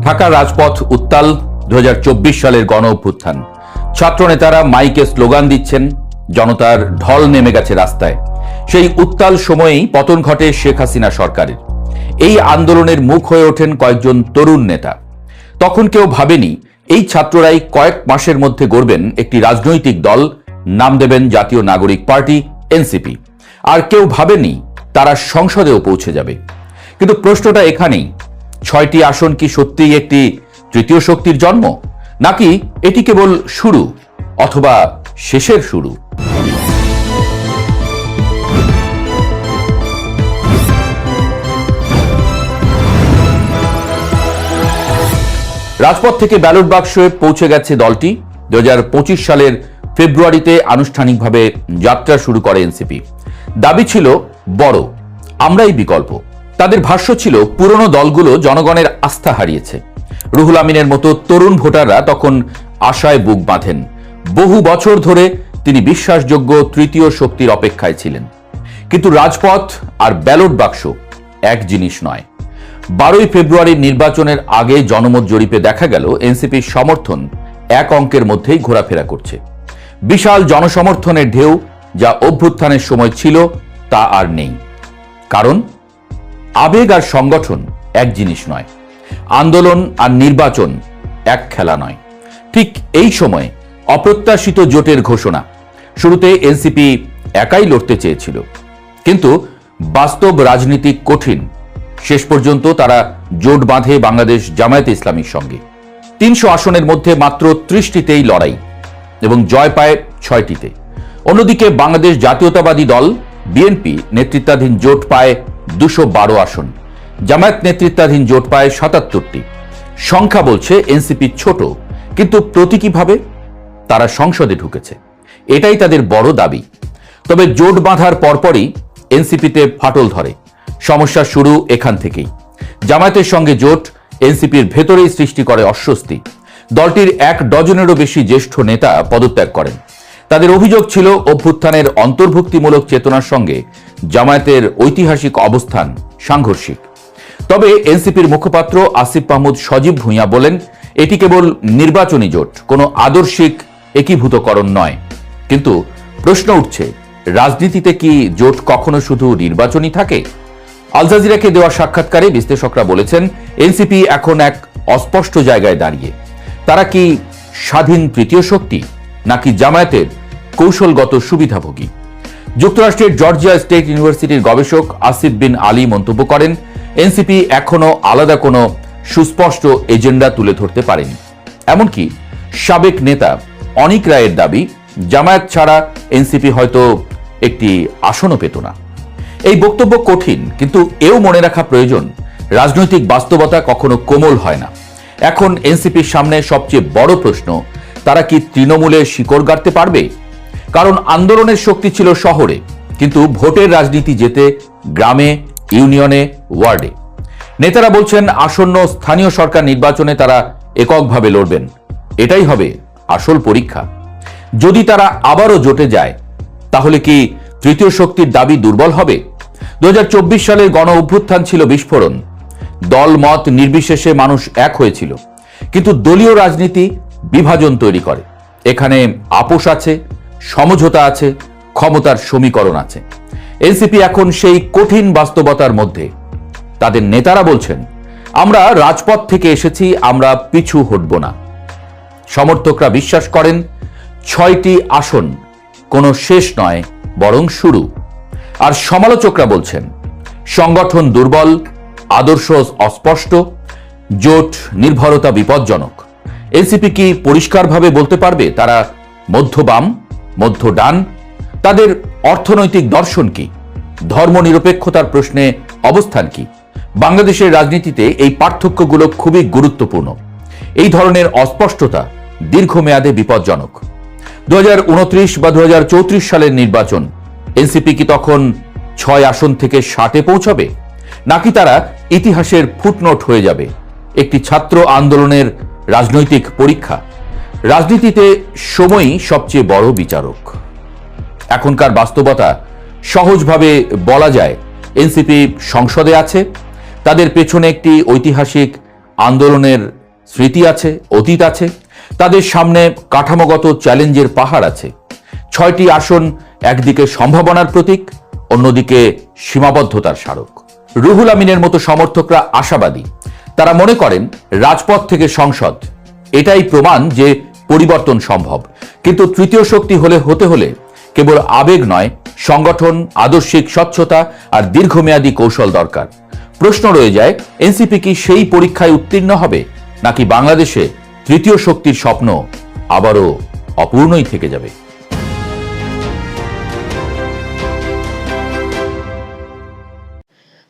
ঢাকা রাজপথ উত্তাল 2024 সালের গণ অভ্যুত্থান। ছাত্রনেতারা মাইকে স্লোগান দিচ্ছেন, জনতার ঢল নেমে গেছে রাস্তায়। সেই উত্তাল সময়েই পতন ঘটে শেখ হাসিনা সরকারের। এই আন্দোলনের মুখ হয়ে ওঠেন কয়েকজন তরুণ নেতা। তখন কেউ ভাবেনি এই ছাত্ররাই কয়েক মাসের মধ্যে গড়বেন একটি রাজনৈতিক দল, নাম দেবেন জাতীয় নাগরিক পার্টি এনসিপি। আর কেউ ভাবেনি তারা সংসদেও পৌঁছে যাবে। কিন্তু প্রশ্নটা এখানেই, 6টি আসন কি সত্যিই একটি তৃতীয় শক্তির জন্ম, নাকি এটি কেবল শুরু অথবা শেষের শুরু? রাজপথ থেকে ব্যালট বাক্সে পৌঁছে গেছে দলটি। 2025 সালের ফেব্রুয়ারিতে আনুষ্ঠানিকভাবে যাত্রা শুরু করে এনসিপি। দাবি ছিল বড়, আমরাই বিকল্প। তাদের ভাষ্য ছিল পুরনো দলগুলো জনগণের আস্থা হারিয়েছে। রুহুল আমিনের মতো তরুণ ভোটাররা তখন আশায় বুক বাঁধেন। বহু বছর ধরে তিনি বিশ্বাসযোগ্য তৃতীয় শক্তির অপেক্ষায় ছিলেন। কিন্তু রাজপথ আর ব্যালট বাক্স এক জিনিস নয়। 12ই ফেব্রুয়ারির নির্বাচনের আগে জনমত জরিপে দেখা গেল এনসিপির সমর্থন এক অঙ্কের মধ্যেই ঘোরাফেরা করছে। বিশাল জনসমর্থনের ঢেউ যা অভ্যুত্থানের সময় ছিল তা আর নেই। কারণ আবেগ আর সংগঠন এক জিনিস নয়, আন্দোলন আর নির্বাচন এক খেলা নয়। ঠিক এই সময় অপ্রত্যাশিত জোটের ঘোষণা। শুরুতে এনসিপি একাই লড়তে চেয়েছিল, কিন্তু বাস্তব রাজনীতি কঠিন। শেষ পর্যন্ত তারা জোট বাঁধে বাংলাদেশ জামায়াতে ইসলামীর সঙ্গে। 300 আসনের মধ্যে মাত্র 30টিতেই লড়াই এবং জয় পায় 6টিতে। অন্যদিকে বাংলাদেশ জাতীয়তাবাদী দল বিএনপি নেতৃত্বাধীন জোট পায় 212 আসন, জামায়াত নেতৃত্বাধীন জোট পায় 77টি। সংখ্যা বলছে এনসিপি ছোট, কিন্তু প্রতীকীভাবে তারা সংসদে ঢুকেছে। এটাই তাদের বড় দাবি। তবে জোট বাঁধার পরপরই এনসিপিতে ফাটল ধরে। সমস্যা শুরু এখান থেকেই। জামায়াতের সঙ্গে জোট এনসিপির ভেতরেই সৃষ্টি করে অস্বস্তি। দলটির 1 ডজনেরও বেশি জ্যেষ্ঠ নেতা পদত্যাগ করেন। তাদের অভিযোগ ছিল অভ্যুত্থানের অন্তর্ভুক্তিমূলক চেতনার সঙ্গে জামায়াতের ঐতিহাসিক অবস্থান সাংঘর্ষিক। তবে এনসিপির মুখপাত্র আসিফ মাহমুদ সজীব ভূঁইয়া বলেন, এটি কেবল নির্বাচনী জোট, কোনো আদর্শিক একীভূতকরণ নয়। কিন্তু প্রশ্ন উঠছে, রাজনীতিতে কি জোট কখনো শুধু নির্বাচনী থাকে? আল জাজিরাকে দেওয়া সাক্ষাৎকারে বিশ্লেষকরা বলেছেন, এনসিপি এখন এক অস্পষ্ট জায়গায় দাঁড়িয়ে। তারা কি স্বাধীন তৃতীয় শক্তি, নাকি জামায়াতের কৌশলগত সুবিধাভোগী? যুক্তরাষ্ট্রের জর্জিয়া স্টেট ইউনিভার্সিটির গবেষক আসিফ বিন আলী মন্তব্য করেন, এনসিপি এখনো আলাদা কোনো সুস্পষ্ট এজেন্ডা তুলে ধরতে পারেনি। এমনকি সাবেক নেতা অনিক রায়ের দাবি, জামায়াত ছাড়া এনসিপি হয়তো একটি আসনও পেত না। এই বক্তব্য কঠিন, কিন্তু এও মনে রাখা প্রয়োজন, রাজনৈতিক বাস্তবতা কখনো কোমল হয় না। এখন এনসিপির সামনে সবচেয়ে বড় প্রশ্ন, তারা কি তৃণমূলে শিকড় গাড়তে পারবে? কারণ আন্দোলনের শক্তি ছিল শহরে, কিন্তু ভোটের রাজনীতি যেতে গ্রামে, ইউনিয়নে, ওয়ার্ডে। নেতারা বলছেন আসন্ন স্থানীয় সরকার নির্বাচনে তারা এককভাবে লড়বেন। এটাই হবে আসল পরীক্ষা। যদি তারা আবারও জোটে যায়, তাহলে কি তৃতীয় শক্তির দাবি দুর্বল হবে? 2024 সালের গণ অভ্যুত্থান ছিল বিস্ফোরণ। দল মত নির্বিশেষে মানুষ এক হয়েছিল। কিন্তু দলীয় রাজনীতি বিভাজন তৈরি করে। এখানে আপোষ আছে, সমঝোতা আছে, ক্ষমতার সমীকরণ আছে। এনসিপি এখন সেই কঠিন বাস্তবতার মধ্যে। তাদের নেতারা বলছেন, আমরা রাজপথ থেকে এসেছি, আমরা পিছু হটব না। সমর্থকরা বিশ্বাস করেন 6টি আসন কোনো শেষ নয়, বরং শুরু। আর সমালোচকরা বলছেন সংগঠন দুর্বল, আদর্শ অস্পষ্ট, জোট নির্ভরতা বিপজ্জনক। এনসিপি কি পরিষ্কারভাবে বলতে পারবে তারা মধ্য বাম, মধ্য ডান? তাদের অর্থনৈতিক দর্শন কি? ধর্মনিরপেক্ষতার প্রশ্নে অবস্থান কি? বাংলাদেশের রাজনীতিতে এই পার্থক্যগুলো খুবই গুরুত্বপূর্ণ। এই ধরনের অস্পষ্টতা দীর্ঘমেয়াদে বিপজ্জনক। 2029 বা 2034 সালের নির্বাচন, এনসিপি কি তখন 6 আসন থেকে 60-এ পৌঁছাবে, নাকি তারা ইতিহাসের ফুটনোট হয়ে যাবে? একটি ছাত্র আন্দোলনের রাজনৈতিক পরীক্ষা। রাজনীতিতে সময়ই সবচেয়ে বড় বিচারক। এখনকার বাস্তবতা সহজভাবে বলা যায়, এনসিপি সংসদে আছে, তাদের পেছনে একটি ঐতিহাসিক আন্দোলনের স্মৃতি আছে, অতীত আছে, তাদের সামনে কাঠামোগত চ্যালেঞ্জের পাহাড় আছে। 6টি আসন একদিকে সম্ভাবনার প্রতীক, অন্যদিকে সীমাবদ্ধতার স্মারক। রুহুল আমিনের মতো সমর্থকরা আশাবাদী। তারা মনে করেন রাজপথ থেকে সংসদ, এটাই প্রমাণ যে পরিবর্তন সম্ভব। কিন্তু তৃতীয় শক্তি হতে হলে কেবল আবেগ নয়, সংগঠন, আদর্শিক স্বচ্ছতা আর দীর্ঘমেয়াদী কৌশল দরকার। প্রশ্ন রয়ে যায়, এনসিপি কি সেই পরীক্ষায় উত্তীর্ণ হবে, নাকি বাংলাদেশে তৃতীয় শক্তির স্বপ্ন আবারও অপূর্ণই থেকে যাবে?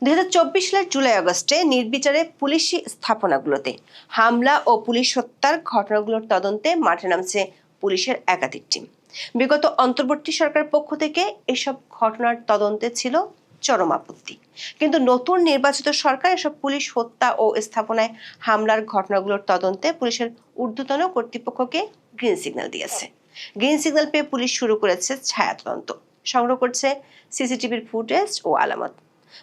2024 সালের জুলাই আগস্টে নির্বিচারে পুলিশি স্থাপনাগুলোতে হামলা ও পুলিশ হত্যার ঘটনাগুলোর তদন্তে মাঠে নামছে পুলিশের একাধিক টিম। বিগত অন্তর্বর্তী সরকারের পক্ষ থেকে এসব ঘটনার তদন্তে ছিল চরম আপত্তি, কিন্তু নতুন নির্বাচিত সরকার এসব পুলিশ হত্যা ও স্থাপনায় হামলার ঘটনাগুলোর তদন্তে পুলিশের ঊর্ধ্বতন কর্তৃপক্ষকে গ্রিন সিগন্যাল দিয়েছে। গ্রিন সিগন্যাল পেয়ে পুলিশ শুরু করেছে ছায়া তদন্ত, সংগ্রহ করছে সিসিটিভির ফুটেজ ও আলামত।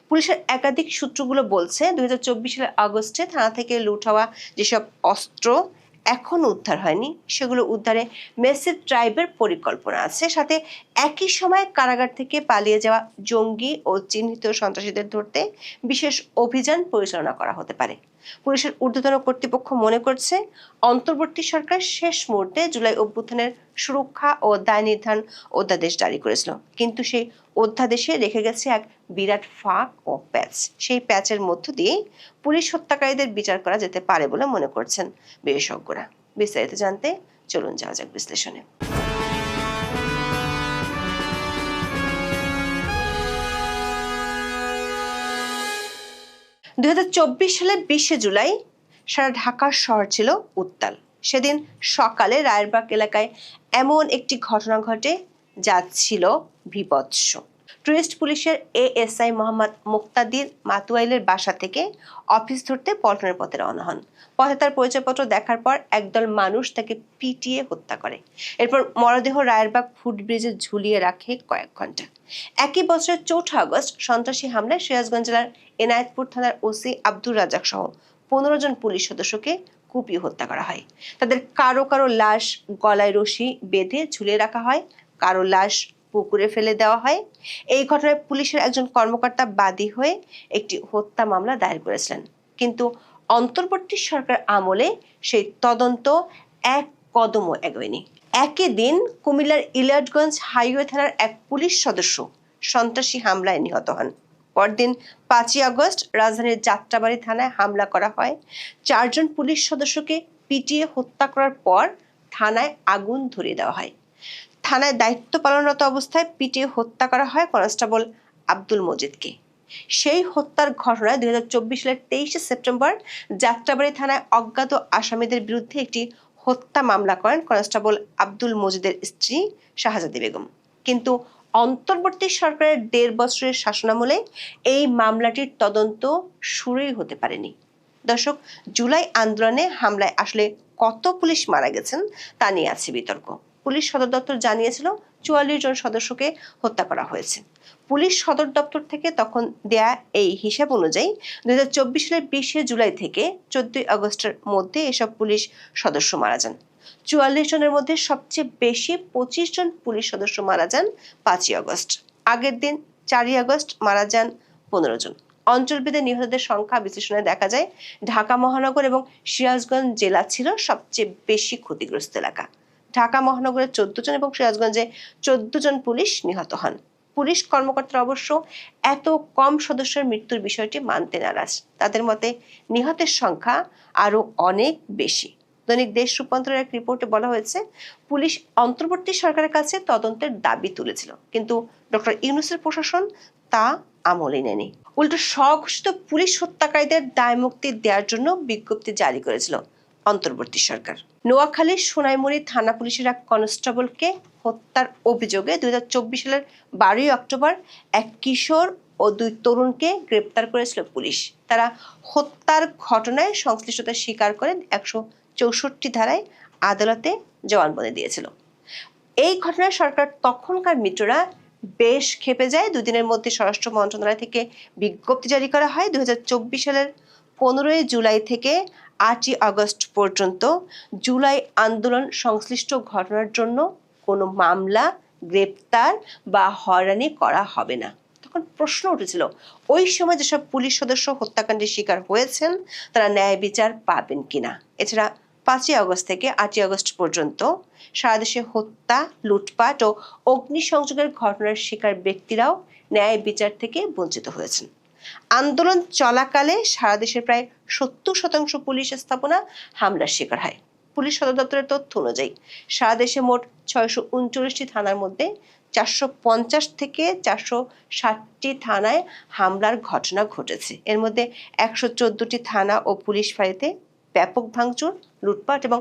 পুলিশের একাধিক সূত্রগুলো বলছে 2024 সালের আগস্টে থানা থেকে লুট হওয়া যেসব অস্ত্র এখনো উদ্ধার হয়নি, সেগুলো উদ্ধারে মেসিভ ট্রাইবের পরিকল্পনা আছে। সাথে একই সময় কারাগার থেকে পালিয়ে যাওয়া জঙ্গি ও চিহ্নিত সন্ত্রাসীদের ধরতে বিশেষ অভিযান পরিচালনা করা হতে পারে। পুলিশের ঊর্ধ্বতন কর্তৃপক্ষ মনে করছে অন্তর্বর্তী সরকার শেষ মুহূর্তে জুলাই অভ্যুত্থানের সুরক্ষা ও দায় নির্ধারণ অধ্যাদেশ জারি করেছিল, কিন্তু সেই অধ্যাদেশে রেখে গেছে এক বিরাট ফাঁক ও প্যাচ। সেই প্যাচের মধ্য দিয়ে পুলিশ হত্যাকারীদের বিচার করা যেতে পারে বলে মনে করছেন বিশেষজ্ঞরা। বিস্তারিত জানতে চলুন যাওয়া যাক বিশ্লেষণে। 2024 সালের 20 জুলাই সারা ঢাকা শহর ছিল উত্তাল। সেদিন সকালে রায়েরবাগ এলাকায় এমন একটি ঘটনা ঘটে যা ছিল বিভৎস। টুরিস্ট পুলিশের এএসআই মোহাম্মদ মুক্তাদির মাতুয়াইলের বাসা থেকে অফিস ধরতে পল্টনের পথে রওনা হন। পথে তার পরিচয়পত্র দেখার পর একদল মানুষ তাকে পিটিয়ে হত্যা করে। এরপর মরদেহ রায়েরবাগ ফুটব্রিজে ঝুলিয়ে রাখে কয়েক ঘন্টা। একই বছরের 4 আগস্ট সন্ত্রাসী হামলায় সিরাজগঞ্জ জেলার এনায়েতপুর থানার ওসি আব্দুর রাজ্জাক সহ 15 জন পুলিশ সদস্যকে কুপিয়ে হত্যা করা হয়। তাদের কারো কারো লাশ গলায় রশি বেঁধে ঝুলিয়ে রাখা হয়, কারো লাশ পুকুরে ফেলে দেওয়া হয়। এই ঘটনায় পুলিশের একজন কর্মকর্তা বাদী হয়ে একটি হত্যা মামলা দায়ের করেছিলেন, কিন্তু অন্তর্বর্তী সরকার আমলে সেই তদন্ত এক কদমও এগোয়নি। একই দিন কুমিল্লার ইলিয়াটগঞ্জ হাইওয়ে থানার এক পুলিশ সদস্য সন্ত্রাসী হামলায় নিহত হন। পরদিন 5 আগস্ট রাজধানীর যাত্রাবাড়ি থানায় হামলা করা হয়। 4 জন পুলিশ সদস্যকে পিটিয়ে হত্যা করার পর থানায় আগুন ধরিয়ে দেওয়া হয়। থানায় দায়িত্ব পালনরত অবস্থায় পিটিয়ে হত্যা করা হয় কনস্টেবল আব্দুল মজিদকে। সেই হত্যার ঘটনায় 2024 সালের 23 সেপ্টেম্বর যাত্রাবাড়ি থানায় অজ্ঞাত আসামিদের বিরুদ্ধে একটি হত্যা মামলা করেন কনস্টেবল আব্দুল মজিদের স্ত্রী শাহজাদি বেগম। কিন্তু অন্তর্বর্তী সরকারের 1.5 বছরের শাসনামলে এই মামলাটির তদন্ত শুরুই হতে পারেনি। দর্শক, জুলাই আন্দোলনে হামলায় আসলে কত পুলিশ মারা গেছেন তা নিয়ে আছে বিতর্ক। পুলিশ সদর দপ্তর জানিয়েছিল 44 জন সদস্যকে হত্যা করা হয়েছে। পুলিশ সদর দপ্তর থেকে তখন দেয়া এই হিসাব অনুযায়ী 2024 সালের 20 জুলাই থেকে 14 আগস্টের মধ্যে এসব পুলিশ সদস্য মারা যান। 44 জনের মধ্যে সবচেয়ে বেশি 25 জন পুলিশ সদস্য মারা যান 5 আগস্ট। আগের দিন 4 আগস্ট মারা যান 15 জন। অঞ্চলভেদে নিহতদের সংখ্যা বিশ্লেষণে দেখা যায় ঢাকা মহানগর এবং সিরাজগঞ্জ জেলা ছিল সবচেয়ে বেশি ক্ষতিগ্রস্ত এলাকা। ঢাকা মহানগরে 14 জন এবং সিরাজগঞ্জে 14 জন পুলিশ নিহত হন। পুলিশ কর্মকর্তারা অবশ্য এত কম সদস্যের মৃত্যুর বিষয়টি মানতে নারাজ। তাদের মতে নিহতের সংখ্যা আরো অনেক বেশি। দৈনিক দেশ রূপান্তরের এক রিপোর্টে বলা হয়েছে, পুলিশ অন্তর্বর্তী সরকারের কাছে তদন্তের দাবি তুলেছিল, কিন্তু ডক্টর ইউনূসের প্রশাসন তা আমলে নেয়নি। উল্টো স্বঘোষিত পুলিশ হত্যাকারীদের দায় মুক্তি দেওয়ার জন্য বিজ্ঞপ্তি জারি করেছিল অন্তর্বর্তী সরকার। নোয়াখালীর সোনাইমুড়ি থানা পুলিশের এক কনস্টেবলকে হত্যার অভিযোগে 2024 সালের 12 অক্টোবর এক কিশোর ও 2 তরুণকে গ্রেপ্তার করেছিল পুলিশ। তারা হত্যার ঘটনায় সংশ্লিষ্টতা স্বীকার করে 164 ধারায় আদালতে জবানবন্দি দিয়েছিল। এই ঘটনায় সরকার তখনকার মিত্ররা বেশ ক্ষেপে যায়। 2 দিনের মধ্যে স্বরাষ্ট্র মন্ত্রণালয় থেকে বিজ্ঞপ্তি জারি করা হয়। 2024 সালের 15 জুলাই থেকে 8ই আগস্ট পর্যন্ত জুলাই আন্দোলন সংশ্লিষ্ট ঘটনার জন্য কোনো মামলা, গ্রেপ্তার বা হয়রানি করা হবে না। তখন প্রশ্ন উঠেছিল, ওই সময় যেসব পুলিশ সদস্য হত্যাকাণ্ডের শিকার হয়েছেন তারা ন্যায় বিচার পাবেন কিনা। এছাড়া 5ই আগস্ট থেকে 8ই আগস্ট পর্যন্ত সারা দেশে হত্যা, লুটপাট ও অগ্নিসংযোগের ঘটনার শিকার ব্যক্তিরাও ন্যায় বিচার থেকে বঞ্চিত হয়েছেন। আন্দোলন চলাকালে সারা দেশের প্রায় 70% পুলিশ স্থাপনা হামলার শিকার হয়। পুলিশ সদর দপ্তরের তথ্য অনুযায়ী সারা দেশে মোট 639টি থানার মধ্যে 450 থেকে 460টি থানায় হামলার ঘটনা ঘটেছে। এর মধ্যে 114টি থানা ও পুলিশ ফাঁড়িতে ব্যাপক ভাঙচুর, লুটপাট এবং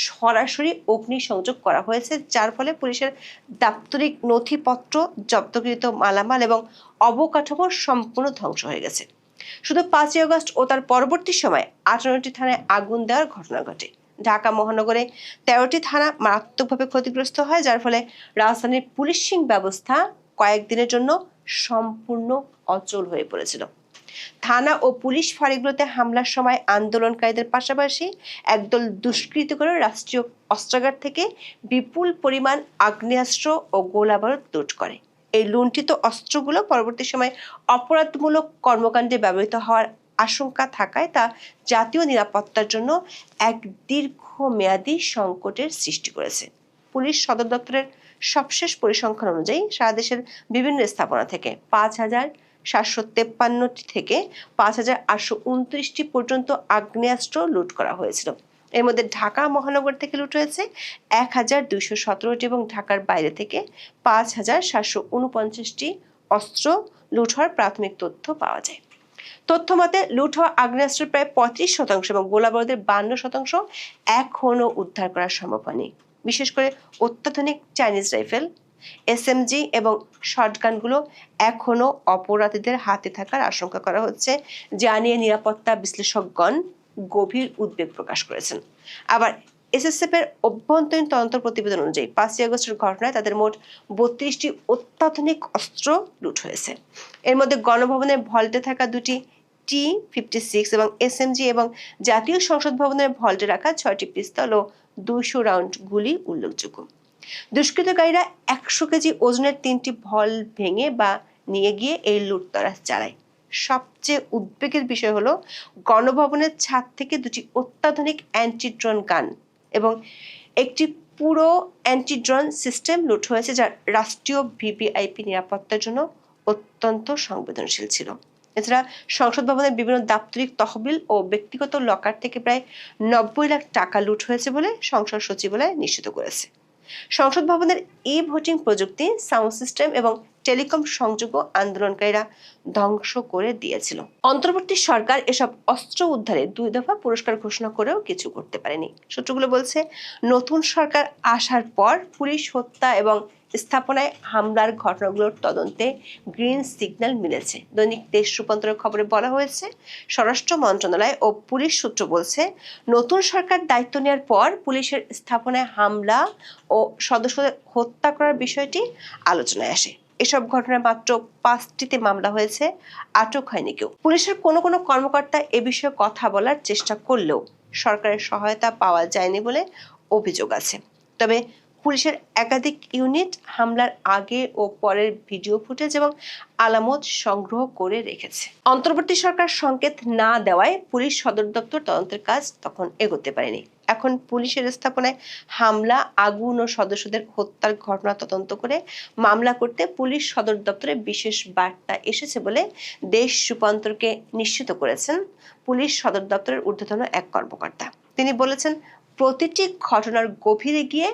সরাসরি অগ্নিসংযোগ করা হয়েছে, যার ফলে পুলিশের দাপ্তরিক নথিপত্র, জব্দকৃত মালামাল এবং অবকাঠামো সম্পূর্ণ ধ্বংস হয়ে গেছে। শুধু 5ই আগস্ট ও তার পরবর্তী সময় 58টি থানায় আগুন দেওয়ার ঘটনা ঘটে। ঢাকা মহানগরে 13টি থানা মারাত্মকভাবে ক্ষতিগ্রস্ত হয়, যার ফলে রাজধানীর পুলিশিং ব্যবস্থা কয়েকদিনের জন্য সম্পূর্ণ অচল হয়ে পড়েছিল। থানা ও পুলিশ ফাঁড়িগুলোতে হামলার সময় আন্দোলনকারীদের পাশাপাশি একদল দুষ্কৃতকারী রাষ্ট্রীয় অস্ত্রাগার থেকে বিপুল পরিমাণ আগ্নেয়াস্ত্র ও গোলাবারুদ লুট করে। এই লুণ্ঠিত অস্ত্রগুলো পরবর্তী সময় অপরাধমূলক কর্মকাণ্ডে ব্যবহৃত হওয়ার আশঙ্কা থাকায় তা জাতীয় নিরাপত্তার জন্য এক দীর্ঘমেয়াদী সংকটের সৃষ্টি করেছে। পুলিশ সদর দপ্তরের সবশেষ পরিসংখ্যান অনুযায়ী সারা দেশের বিভিন্ন স্থাপনা থেকে 5,753টি থেকে 5,829টি পর্যন্ত আগ্নেয়াস্ত্র লুট করা হয়েছিল। এর মধ্যে ঢাকা মহানগর থেকে লুট হয়েছে 1,217টি এবং ঢাকার বাইরে থেকে 5,749টি অস্ত্র লুট হওয়ার প্রাথমিক তথ্য পাওয়া যায়। তথ্য মতে লুট হওয়া আগ্নেয়াস্ত্রের প্রায় 35% এবং গোলাবারুদের 52% এখনও উদ্ধার করা সম্ভব হয়নি। বিশেষ করে অত্যাধুনিক চাইনিজ রাইফেল, এসএমজি এবং শটগানগুলো এখনও অপরাধীদের হাতে থাকার আশঙ্কা করা হচ্ছে, যা নিয়ে নিরাপত্তা বিশ্লেষকগণ গভীর উদ্বেগ প্রকাশ করেছেন। আবার এসএসএফ এর অভ্যন্তরীণ তদন্ত প্রতিবেদন অনুযায়ী 5ই আগস্টের ঘটনায় তাদের মোট 32টি অত্যাধুনিক অস্ত্র লুট হয়েছে। এর মধ্যে গণভবনের ভল্টে থাকা 2টি T-56 এবং এসএমজি এবং জাতীয় সংসদ ভবনের ভল্টে রাখা 6টি পিস্তল ও 200 রাউন্ড গুলি উল্লেখযোগ্য। দুষ্কৃতকারীরা 100 কেজি ওজনের 3টি ভল ভেঙে বা নিয়ে গিয়ে এই লুটতরাজ চালায়। সবচেয়ে উদ্বেগের বিষয় হলো গণভবনের ছাদ থেকে 2টি অত্যাধুনিক অ্যান্টি ড্রোন গান এবং একটি পুরো অ্যান্টি ড্রোন সিস্টেম লুট হয়েছে, যা রাষ্ট্রীয় ভিভিআইপি নিরাপত্তার জন্য অত্যন্ত সংবেদনশীল ছিল। এছাড়া সংসদ ভবনের বিভিন্ন দাপ্তরিক তহবিল ও ব্যক্তিগত লকার থেকে প্রায় 90 লাখ টাকা লুট হয়েছে বলে সংসদ সচিবালয় নিশ্চিত করেছে। সংসদ ভবনের ভোটিং প্রযুক্তি, সাউন্ড সিস্টেম এবং টেলিকম সংযোগও আন্দোলনকারীরা ধ্বংস করে দিয়েছিল। অন্তর্বর্তী সরকার এসব অস্ত্র উদ্ধারে 2 দফা পুরস্কার ঘোষণা করেও কিছু করতে পারেনি। সূত্রগুলো বলছে, নতুন সরকার আসার পর পুলিশ হত্যা এবং স্থাপনায় হামলার ঘটনাগুলোর তদন্তে গ্রিন সিগন্যাল মিলেছে। দৈনিক দেশ রূপান্তরের খবরে বলা হয়েছে, স্বরাষ্ট্র মন্ত্রণালয় ও পুলিশ সূত্র বলছে, নতুন সরকার দায়িত্ব নেওয়ার পর পুলিশের স্থাপনায় হামলা ও সদস্যদের হত্যা করার বিষয়টি আলোচনায় আসে। এসব ঘটনায় মাত্র 5টিতে মামলা হয়েছে, আটক হয়নি কেউ। পুলিশের কোনো কর্মকর্তা এ বিষয়ে কথা বলার চেষ্টা করলেও সরকারের সহায়তা পাওয়া যায়নি বলে অভিযোগ আছে। তবে পুলিশের একাধিক ইউনিট হামলার আগে ও পরের ভিডিও ফুটেজ এবং আলামত সংগ্রহ করে রেখেছে। অন্তর্বর্তী সরকার সংকেত না দেওয়ায় পুলিশ সদর দপ্তর তদন্তের কাজ তখন এগোতে পারেনি। এখন পুলিশের স্থাপনায় হামলা, আগুন ও সদস্যদের হত্যার ঘটনা তদন্ত করে মামলা করতে পুলিশ সদর দপ্তরে বিশেষ বার্তা এসেছে বলে দেশ রূপান্তরকে নিশ্চিত করেছেন পুলিশ সদর দপ্তরের ঊর্ধ্বতন এক কর্মকর্তা। তিনি বলেছেন, প্রতিটি ঘটনার গভীরে গিয়ে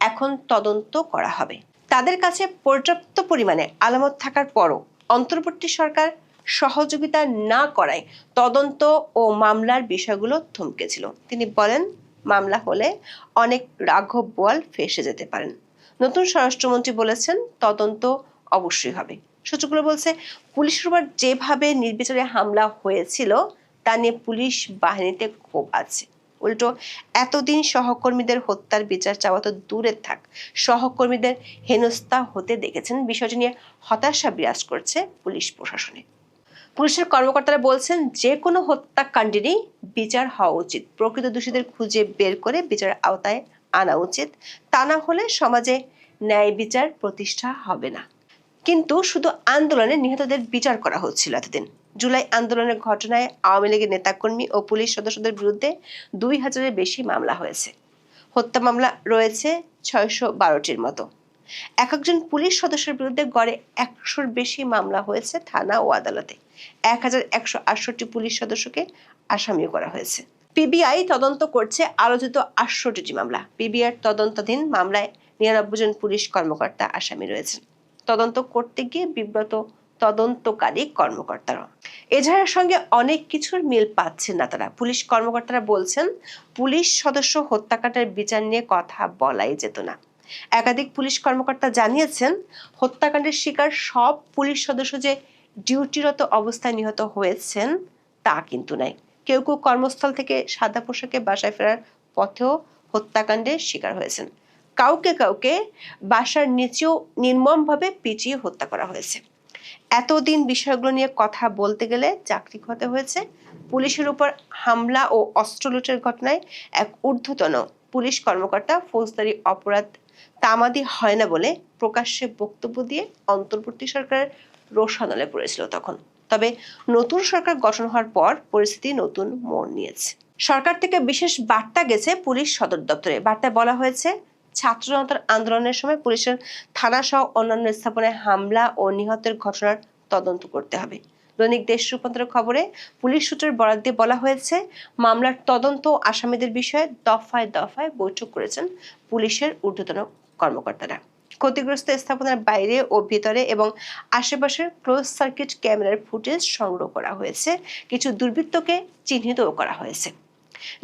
এখন তদন্ত করা হবে। তাদের কাছে পর্যাপ্ত পরিমাণে আলামত থাকার পরও অন্তর্বর্তী সরকার সহযোগিতা না করায় তদন্ত ও মামলার বিষয়গুলো থমকেছিল। তিনি বলেন, মামলা হলে অনেক রাঘব বোয়াল ফেঁসে যেতে পারেন। নতুন স্বরাষ্ট্রমন্ত্রী বলেছেন, তদন্ত অবশ্যই হবে। সূত্রগুলো বলছে, পুলিশের উপর যেভাবে নির্বিচারে হামলা হয়েছিল তা নিয়ে পুলিশ বাহিনীতে ক্ষোভ আছে। উল্টো এতদিন সহকর্মীদের হত্যার বিচার চাওয়া তো দূরে থাক, সহকর্মীদের হেনস্থা হতে দেখেছেন। বিষয়টি নিয়ে হতাশা বিরাজ করছে পুলিশ প্রশাসনে। পুলিশের কর্মকর্তারা বলছেন যে কোনো হত্যাকাণ্ডেরই বিচার হওয়া উচিত, প্রকৃত দোষীদের খুঁজে বের করে বিচারের আওতায় আনা উচিত, তা না হলে সমাজে ন্যায় বিচার প্রতিষ্ঠা হবে না। কিন্তু শুধু আন্দোলনে নিহতদের বিচার করা হচ্ছিল এতদিন। জুলাই আন্দোলনের ঘটনায় আওয়ামী লীগের নেতাকর্মী ও পুলিশ সদস্যদের বিরুদ্ধে 2000-এর বেশি মামলা হয়েছে। হত্যা মামলা রয়েছে 612টির মতো। একজন পুলিশ সদস্যের বিরুদ্ধে গড়ে 100-র বেশি মামলা হয়েছে থানা ও আদালতে। 1168 পুলিশ সদস্যকে আসামিও করা হয়েছে। পিবিআই তদন্ত করছে আলোচিত 68টি মামলা। পিবিআইয়ের তদন্তাধীন মামলায় 99 জন পুলিশ কর্মকর্তা আসামি রয়েছেন। তদন্ত করতে গিয়ে বিব্রত তদন্তকারী কর্মকর্তারা। এজাহারের সঙ্গে অনেক কিছুর মিল পাচ্ছেন না তারা। পুলিশ কর্মকর্তারা বলছেন, পুলিশ সদস্য হত্যাকাণ্ডের বিচার নিয়ে কথা বলাই যেত না। একাধিক পুলিশ কর্মকর্তা জানিয়েছেন, হত্যাকাণ্ডের শিকার সব পুলিশ সদস্য যে ডিউটিরত অবস্থায় নিহত হয়েছেন তা কিন্তু নাই। কেউ কেউ কর্মস্থল থেকে সাদা পোশাকে বাসায় ফেরার পথেও হত্যাকাণ্ডের শিকার হয়েছেন। কাউকে কাউকে বাসার নিচেও নির্মমভাবে পিটিয়ে হত্যা করা হয়েছে। এতদিন বিষয়গুলো নিয়ে কথা বলতে গেলে চাকরি হতে হয়েছে। পুলিশের উপর হামলা ও অস্ত্র লুটের ঘটনায় এক ঊর্ধ্বতন পুলিশ কর্মকর্তা ফৌজদারি অপরাধ তামাদি হয় না বলে প্রকাশ্যে বক্তব্য দিয়ে অন্তর্বর্তী সরকারের রোষানলে পড়েছিল তখন। তবে নতুন সরকার গঠন হওয়ার পর পরিস্থিতি নতুন মোড় নিয়েছে। সরকার থেকে বিশেষ বার্তা গেছে পুলিশ সদর দপ্তরে। বার্তায় বলা হয়েছে, ছাত্র জনতার আন্দোলনের সময় পুলিশের থানা সহ অন্যান্য স্থাপনায় হামলা ও নিহতের ঘটনার তদন্ত করতে হবে। দৈনিক দেশ রূপান্তরের খবরে পুলিশ সূত্রের বরাত দিয়ে বলা হয়েছে, মামলার তদন্ত ও আসামিদের বিষয়ে দফায় দফায় বৈঠক করেছেন পুলিশের ঊর্ধ্বতন কর্মকর্তারা। ক্ষতিগ্রস্ত স্থাপনার বাইরে ও ভিতরে এবং আশেপাশের ক্লোজ সার্কিট ক্যামেরার ফুটেজ সংগ্রহ করা হয়েছে। কিছু দুর্বৃত্তকে চিহ্নিতও করা হয়েছে।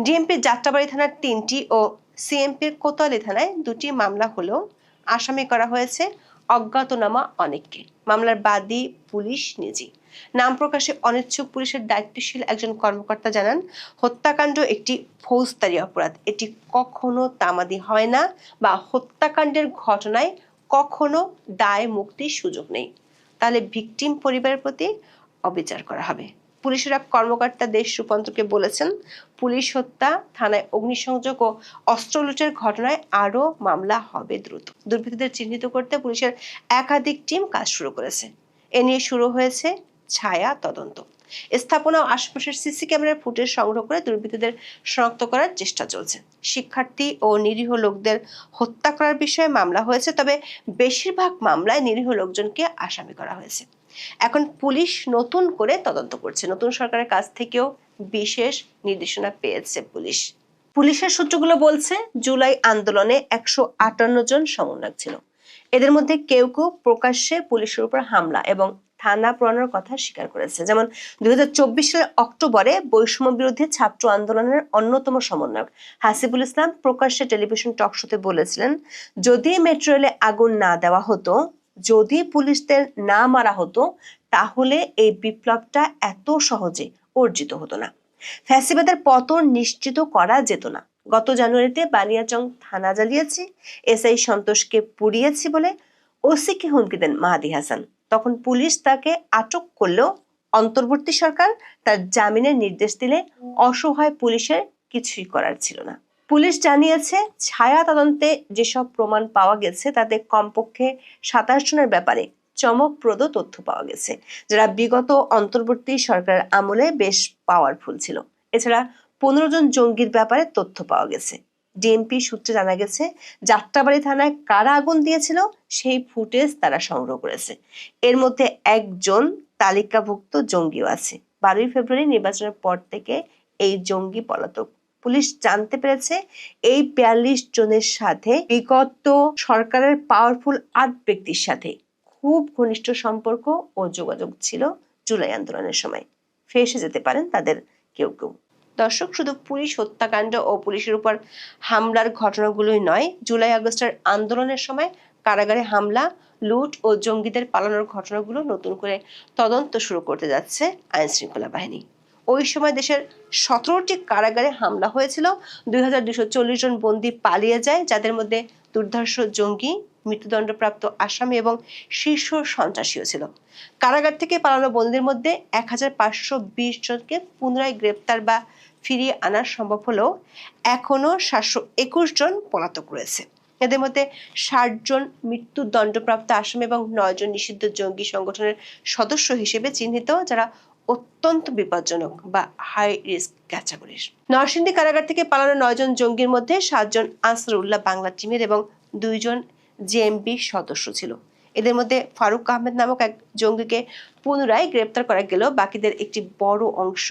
ডিএমপি যাত্রাবাড়ী থানার 3টি ও সিএমপির কোতোয়ালি থানায় 2টি মামলা হলেও আসামি করা হয়েছে অজ্ঞাতনামা অনেককে। মামলার বাদী পুলিশ নিজেই। নাম প্রকাশে অনিচ্ছুক পুলিশের দায়িত্বশীল একজন কর্মকর্তা জানান, হত্যাকাণ্ড একটি ফৌজদারি অপরাধ। এটি কখনো তামাদি হয় না বা হত্যাকাণ্ডের ঘটনায় কখনো দায় মুক্তির সুযোগ নেই। তাহলে ভিকটিম পরিবারের প্রতি অবিচার করা হবে। পুলিশের এক কর্মকর্তা দেশ রূপান্তরকে বলেছেন, পুলিশ হত্যা, থানায় অগ্নিসংযোগ ও অস্ত্র লুটের ঘটনায় আরও মামলা হবে দ্রুত। দুর্বৃত্তদের চিহ্নিত করতে পুলিশের একাধিক টিম কাজ শুরু করেছে। এ নিয়ে শুরু হয়েছে ছায়া তদন্ত। স্থাপনা ও আশপাশের সিসি ক্যামেরার ফুটেজ সংগ্রহ করে দুর্বৃত্তদের শনাক্ত করার চেষ্টা চলছে। শিক্ষার্থী ও নিরীহ লোকদের হত্যা করার বিষয়ে মামলা হয়েছে, তবে বেশিরভাগ মামলায় নিরীহ লোকজনকে আসামি করা হয়েছে। এখন পুলিশ নতুন করে তদন্ত করছে। নতুন সরকারের কাছ থেকেও বিশেষ নির্দেশনা পেয়েছে পুলিশ। পুলিশের সূত্রগুলো বলছে, জুলাই আন্দোলনে 158 জন সমন্বয়ক ছিল। এদের মধ্যে কেউ কেউ প্রকাশ্যে পুলিশের উপর হামলা এবং থানা পুরানোর কথা স্বীকার করেছে। যেমন 2024 সালের অক্টোবরে বৈষম্য বিরোধী ছাত্র আন্দোলনের অন্যতম সমন্বয়ক হাসিবুল ইসলাম প্রকাশ্যে টেলিভিশন টক শোতে বলেছিলেন, যদি মেট্রো রেলে আগুন না দেওয়া হতো, যদি পুলিশদের না মারা হতো, তাহলে এই বিপ্লবটা এত সহজে অর্জিত হতো না। ফ্যাসিবাদের পতন নিশ্চিত করা যেত না। গত জানুয়ারিতে বানিয়াচং থানা জ্বালিয়েছি, এসআই সন্তোষকে পুড়িয়েছি বলে ওসিকে হুমকি দেন মাহাদি হাসান। তখন পুলিশ তাকে আটক করলেও অন্তর্বর্তী সরকার তার জামিনের নির্দেশ দিলে অসহায় পুলিশের কিছুই করার ছিল না। পুলিশ জানিয়েছে, ছায়া তদন্তে যেসব প্রমাণ পাওয়া গেছে তাতে কমপক্ষে 27 জনের ব্যাপারে চমকপ্রদ তথ্য পাওয়া গেছে, যারা বিগত অন্তর্বর্তী সরকারের আমলে বেশ পাওয়ারফুল ছিল। এছাড়া 15 জন জঙ্গির ব্যাপারে তথ্য পাওয়া গেছে। ডিএমপি সূত্রে জানা গেছে, যাত্রাবাড়ী থানায় কারা আগুন দিয়েছিল সেই ফুটেজ তারা সংগ্রহ করেছে। এর মধ্যে একজন তালিকাভুক্ত জঙ্গিও আছে। 12 ফেব্রুয়ারি নির্বাচনের পর থেকে এই জঙ্গি পলাতক। পুলিশ জানতে পেরেছে, এই 42 জনের সাথে বিগত সরকারের পাওয়ারফুল 8 ব্যক্তির সাথে খুব ঘনিষ্ঠ সম্পর্ক ও যোগাযোগ ছিল জুলাই আন্দোলনের সময়। ফেঁসে যেতে পারেন তাদের কেউ কেউ। দর্শক, শুধু পুলিশ হত্যাকাণ্ড ও পুলিশের উপর হামলার ঘটনাগুলোই নয়, জুলাই আগস্টের আন্দোলনের সময় কারাগারে হামলা, লুট ও জঙ্গিদের পালানোর ঘটনাগুলো নতুন করে তদন্ত শুরু করতে যাচ্ছে আইন শৃঙ্খলা বাহিনী। ওই সময় দেশের 17টি কারাগারে হামলা হয়েছিল। 2240 জন বন্দী পালিয়ে যায়, যাদের মধ্যে দুর্ধর্ষ জঙ্গি, মৃত্যুদণ্ডপ্রাপ্ত আসামি এবং শীর্ষ সন্ত্রাসীও ছিল। কারাগার থেকে পালানো বন্দীদের মধ্যে 1520 জনকে পুনরায় গ্রেপ্তার বা ফিরিয়ে আনা সম্ভব হলেও এখনো 721 জন পলাতক রয়েছে। এদের মধ্যে 60 জন মৃত্যুদণ্ডপ্রাপ্ত আসামি এবং 9 জন নিষিদ্ধ জঙ্গি সংগঠনের সদস্য হিসেবে চিহ্নিত, যারা অত্যন্ত বিপজ্জনক বা হাই রিস্ক ক্যাটাগরির। নরসিংদী কারাগার থেকে পালানো 9 জন জঙ্গির মধ্যে 7 জন আনসারুল্লাহ বাংলা টিমের এবং 2 জন জেএমবি সদস্য ছিল। এদের মধ্যে ফারুক আহমেদ নামক এক জঙ্গিকে পুনরায় গ্রেপ্তার করা গেলেও বাকিদের একটি বড় অংশ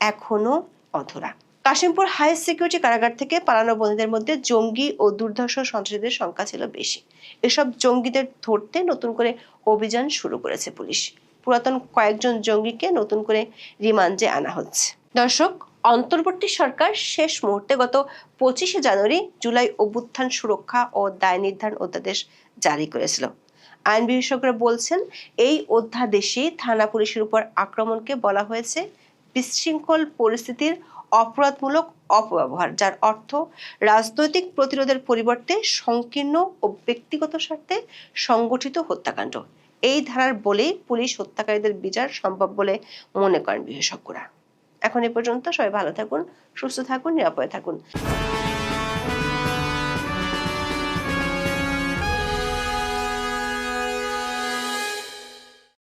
এখনো অধরা। কাশিমপুর হাই সিকিউরিটি কারাগার থেকে পালানো বন্দীদের মধ্যে জঙ্গি ও দুর্ধর্ষ সন্ত্রাসীদের সংখ্যা ছিল বেশি। এসব জঙ্গিদের ধরতে নতুন করে অভিযান শুরু করেছে পুলিশ। পুরাতন কয়েকজন জঙ্গিকে নতুন করে রিমান্ডে আনা হচ্ছে। দর্শক, অন্তর্বর্তী সরকার শেষ মুহূর্তে গত 25 জানুয়ারি জুলাই অভ্যুত্থান সুরক্ষা ও দায় নির্ধারণ অধ্যাদেশ জারি করেছিল। আইন বিশেষজ্ঞরা বলছেন, এই অধ্যাদেশে থানা পুলিশের উপর আক্রমণকে বলা হয়েছে বিশৃঙ্খল পরিস্থিতির অপরাধমূলক অপব্যবহার, যার অর্থ রাজনৈতিক প্রতিরোধের পরিবর্তে সংকীর্ণ ও ব্যক্তিগত স্বার্থে সংগঠিত হত্যাকাণ্ড। এই ধারার বলেই পুলিশ হত্যাকারীদের বিচার সম্ভব বলে মনে করেন বিশেষজ্ঞরা। এখন এ পর্যন্ত। সবাই ভালো থাকুন, সুস্থ থাকুন, নিরাপদে থাকুন।